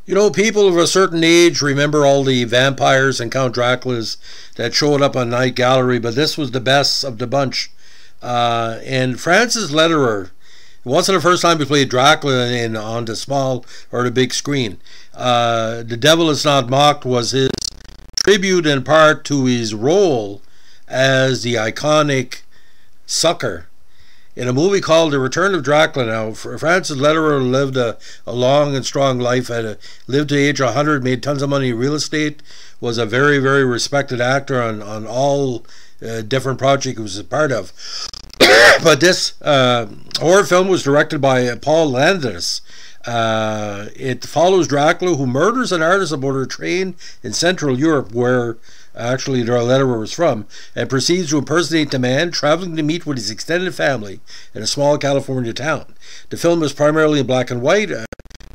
You know, people of a certain age remember all the vampires and Count Draculas that showed up on Night Gallery, but this was the best of the bunch. And Francis Lederer, it wasn't the first time he played Dracula on the small or the big screen. The Devil Is Not Mocked was his tribute in part to his role as the iconic sucker in a movie called The Return of Dracula. Now, Francis Lederer lived a long and strong life. Lived to the age of 100, made tons of money in real estate, was a very, very respected actor on all different projects he was a part of. But this horror film was directed by Paul Landis. It follows Dracula, who murders an artist aboard a train in Central Europe, where actually Lederer was from, and proceeds to impersonate the man, traveling to meet with his extended family in a small California town. The film is primarily in black and white, aside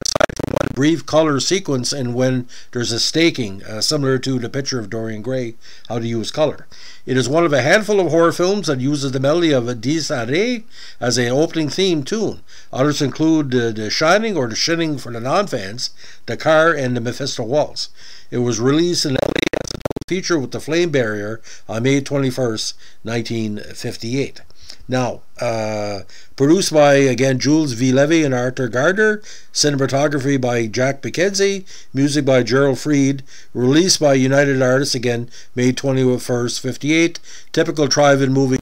from one brief color sequence and when there's a staking, similar to the picture of Dorian Gray, how to use color. It is one of a handful of horror films that uses the melody of Dies Irae as an opening theme tune. Others include The Shining, or The Shining for the non-fans, The Car, and The Mephisto Waltz. It was released in LA as a feature with the Flame Barrier on May 21st, 1958. Now, produced by, again, Jules V. Levy and Arthur Gardner, cinematography by Jack McKenzie, music by Gerald Fried, released by United Artists, again, May 21st, 58, typical drive-in movie.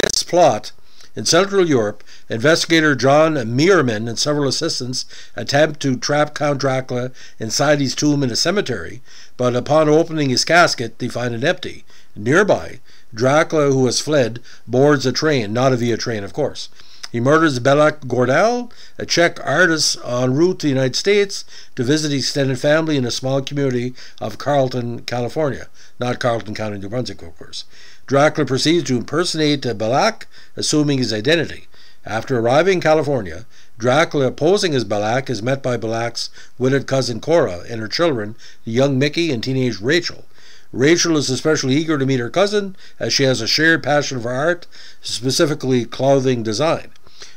This plot, in Central Europe, investigator John Meierman and several assistants attempt to trap Count Dracula inside his tomb in a cemetery, but upon opening his casket, they find it empty. Nearby, Dracula, who has fled, boards a train, not a via train, of course. He murders Belak Gordal, a Czech artist en route to the United States to visit his extended family in a small community of Carlton, California. Not Carlton County, New Brunswick, of course. Dracula proceeds to impersonate Belak, assuming his identity. After arriving in California, Dracula, posing as Belak, is met by Belak's widowed cousin Cora and her children, the young Mickey and teenage Rachel. Rachel is especially eager to meet her cousin, as she has a shared passion for art, specifically clothing design.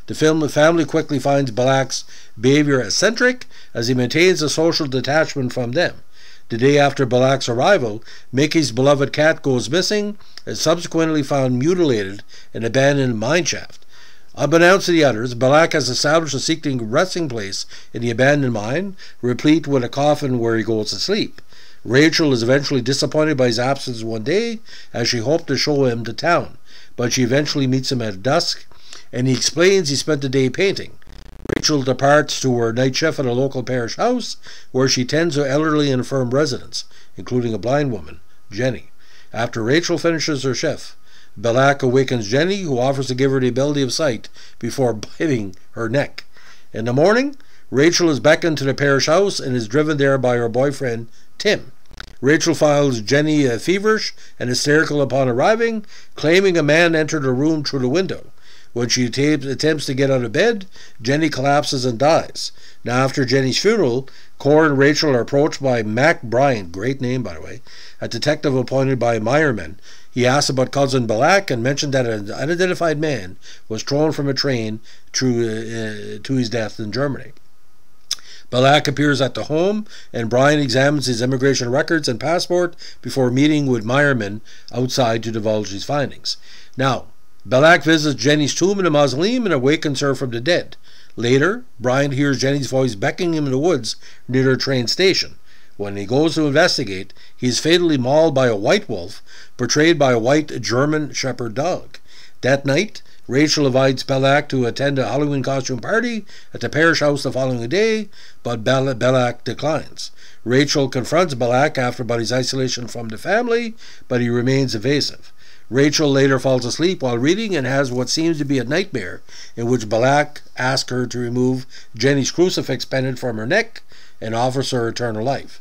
The family quickly finds Belak's behavior eccentric, as he maintains a social detachment from them. The day after Belak's arrival, Mickey's beloved cat goes missing and subsequently found mutilated in an abandoned mineshaft. Unbeknownst to the others, Belak has established a secret resting place in the abandoned mine, replete with a coffin where he goes to sleep. Rachel is eventually disappointed by his absence one day, as she hoped to show him the town, but she eventually meets him at dusk, and he explains he spent the day painting. Rachel departs to her night shift at a local parish house, where she tends to elderly and infirm residents, including a blind woman, Jenny. After Rachel finishes her shift, Belak awakens Jenny, who offers to give her the ability of sight before biting her neck. In the morning, Rachel is beckoned to the parish house and is driven there by her boyfriend, Tim. Rachel finds Jenny feverish and hysterical upon arriving, claiming a man entered her room through the window. When she attempts to get out of bed, Jenny collapses and dies. Now, after Jenny's funeral, Cora and Rachel are approached by Mac Bryant, great name by the way, a detective appointed by Meierman. He asks about cousin Belak and mentioned that an unidentified man was thrown from a train to his death in Germany. Belak appears at the home, and Brian examines his immigration records and passport before meeting with Meierman outside to divulge his findings. Now, Belak visits Jenny's tomb in a mausoleum and awakens her from the dead. Later, Brian hears Jenny's voice beckoning him in the woods near her train station. When he goes to investigate, he is fatally mauled by a white wolf, portrayed by a white German shepherd dog. That night, Rachel invites Belak to attend a Halloween costume party at the parish house the following day, but Belak declines. Rachel confronts Belak about his isolation from the family, but he remains evasive. Rachel later falls asleep while reading and has what seems to be a nightmare, in which Belak asks her to remove Jenny's crucifix pendant from her neck and offers her eternal life.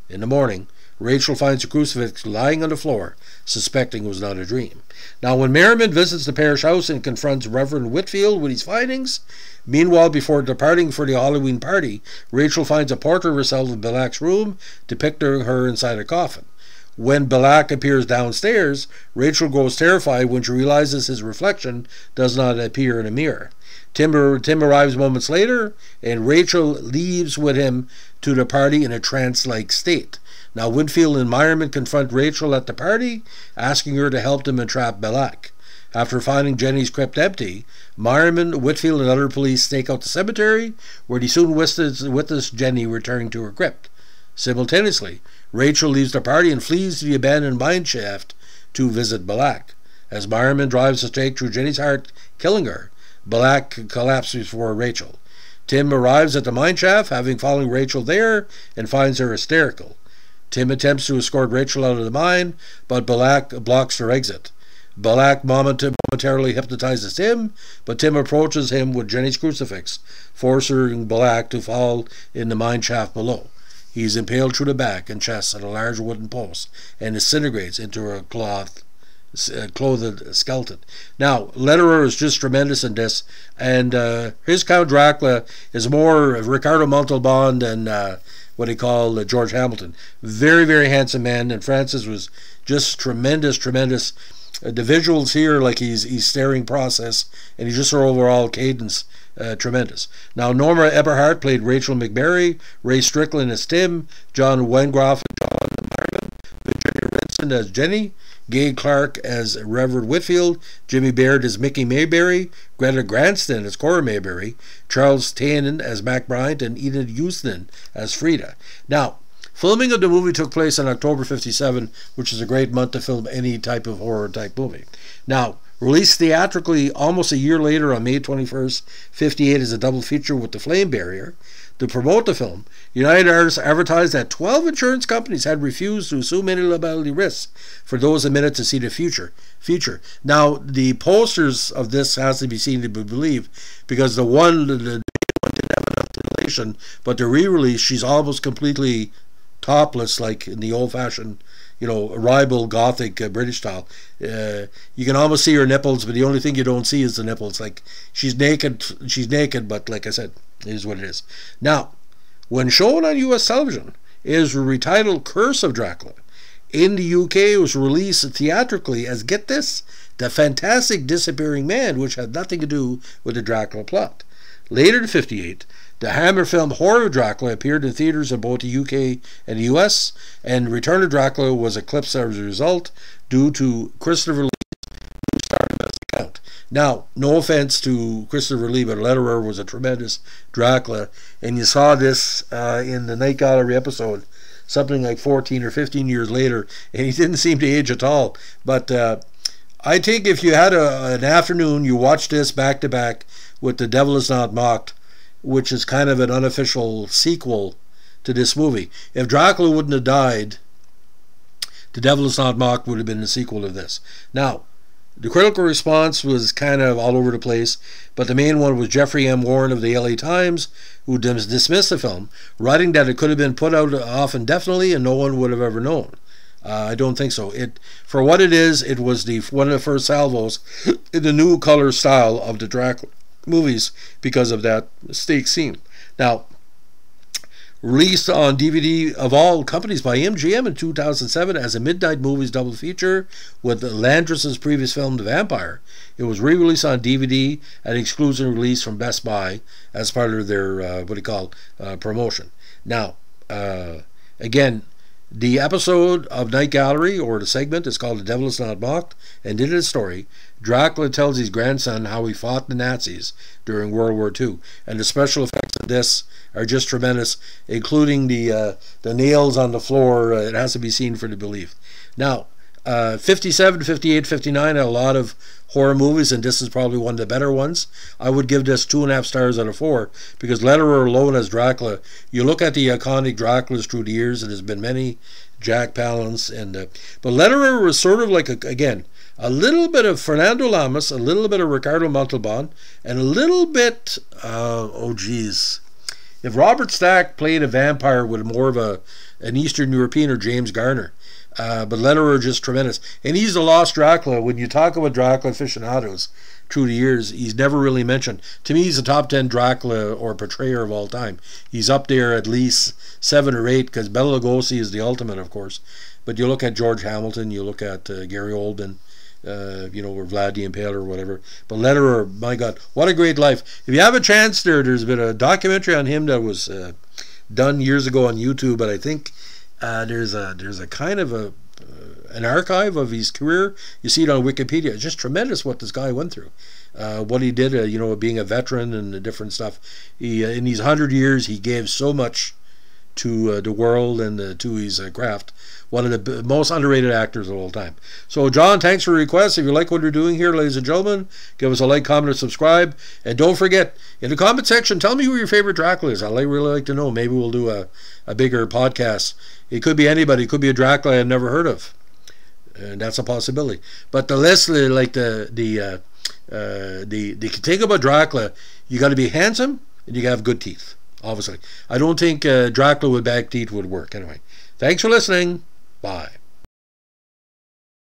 In the morning, Rachel finds the crucifix lying on the floor, suspecting it was not a dream. Now, when Merriman visits the parish house and confronts Reverend Whitfield with his findings, meanwhile, before departing for the Halloween party, Rachel finds a portrait of herself in Belak's room, depicting her inside a coffin. When Belak appears downstairs, Rachel grows terrified when she realizes his reflection does not appear in a mirror. Tim arrives moments later, and Rachel leaves with him to the party in a trance-like state. Now, Whitfield and Meyerman confront Rachel at the party, asking her to help them entrap Belak. After finding Jenny's crypt empty, Meyerman, Whitfield, and other police stake out the cemetery, where they soon witness Jenny returning to her crypt. Simultaneously, Rachel leaves the party and flees to the abandoned mine shaft to visit Belak. As Meyerman drives a stake through Jenny's heart, killing her, Belak collapses before Rachel. Tim arrives at the mine shaft, having followed Rachel there, and finds her hysterical. Tim attempts to escort Rachel out of the mine, but Belak blocks her exit. Belak momentarily hypnotizes Tim, but Tim approaches him with Jenny's crucifix, forcing Belak to fall in the mine shaft below. He is impaled through the back and chest at a large wooden post and disintegrates into a clothed skeleton. Now, Lederer is just tremendous in this, and his Count Dracula is more Ricardo Montalban than what he called George Hamilton. Very, very handsome man, and Francis was just tremendous. The visuals here, like he's staring process, and he's just her overall cadence, tremendous. Now, Norma Eberhardt played Rachel McBary, Ray Strickland as Tim, John Wengroff and John Meyerman, Virginia Renson as Jenny, Gay Clark as Reverend Whitfield, Jimmy Baird as Mickey Mayberry, Greta Granston as Cora Mayberry, Charles Tannen as Mac Bryant, and Enid Houston as Frida. Now, filming of the movie took place in October 57, which is a great month to film any type of horror-type movie. Now, released theatrically almost a year later on May 21st, 58 as a double feature with The Flame Barrier. To promote the film, United Artists advertised that 12 insurance companies had refused to assume any liability risks for those admitted to see the feature. Now, the posters of this has to be seen to be believed, because the one didn't have enough dilation, but the re-release, she's almost completely topless, like in the old-fashioned, ribald Gothic British style. You can almost see her nipples, but the only thing you don't see is the nipples. Like, she's naked, but like I said, it is what it is. Now, when shown on U.S. television, it is retitled Curse of Dracula. In the UK, it was released theatrically as, get this, The Fantastic Disappearing Man, which had nothing to do with the Dracula plot. Later in 58, the Hammer film Horror of Dracula appeared in theaters in both the UK and the US, and Return of Dracula was eclipsed as a result due to Christopher Lee starring as the Count. Now, no offense to Christopher Lee, but Lederer was a tremendous Dracula, and you saw this in the Night Gallery episode, something like 14 or 15 years later, and he didn't seem to age at all. But I think if you had an afternoon, you watched this back to back with The Devil Is Not Mocked, which is kind of an unofficial sequel to this movie. If Dracula wouldn't have died, The Devil Is Not Mocked would have been the sequel to this. Now, the critical response was kind of all over the place, but the main one was Jeffrey M. Warren of the LA Times, who dismissed the film, writing that it could have been put out off indefinitely and no one would have ever known. I don't think so. For what it is, it was one of the first salvos in the new color style of the Dracula movies because of that mistake scene. Now, released on DVD of all companies by MGM in 2007 as a Midnight Movies double feature with Landris's previous film The Vampire, it was re-released on DVD at exclusive release from Best Buy as part of their promotion. Now, again, the episode of Night Gallery, or the segment, is called The Devil Is Not Mocked, and in his story, Dracula tells his grandson how he fought the Nazis during World War II, and the special effects of this are just tremendous, including the nails on the floor. It has to be seen for the belief. Now, 57, 58, 59 had a lot of horror movies, and this is probably one of the better ones. I would give this 2.5 stars out of 4, because Lederer alone as Dracula, you look at the iconic Draculas through the years, and there's been many, Jack Palance, but Lederer was sort of like, again, a little bit of Fernando Lamas, a little bit of Ricardo Montalban, and a little bit, if Robert Stack played a vampire with more of an Eastern European, or James Garner. But Lederer just tremendous. And he's the lost Dracula. When you talk about Dracula aficionados through the years, he's never really mentioned. To me, he's a top 10 Dracula or portrayer of all time. He's up there at least 7 or 8, because Bela Lugosi is the ultimate, of course. But you look at George Hamilton, you look at Gary Oldman, or Vlad the Impaler or whatever. But Lederer, my God, what a great life. If you have a chance, there's been a documentary on him that was done years ago on YouTube, but I think there's a kind of an archive of his career. You see it on Wikipedia. It's just tremendous what this guy went through. What he did, being a veteran and the different stuff. He, in these 100 years, he gave so much to the world and to his craft. One of the most underrated actors of all time. So, John, thanks for the request. If you like what we're doing here, ladies and gentlemen, give us a like, comment, and subscribe. And don't forget, in the comment section, tell me who your favorite Dracula is. I'd really like to know. Maybe we'll do a bigger podcast. It could be anybody. It could be a Dracula I've never heard of. And that's a possibility. But the list, like the thing about Dracula, you got to be handsome and you got to have good teeth. Obviously, I don't think Dracula with bad teeth would work. Anyway, thanks for listening. Bye.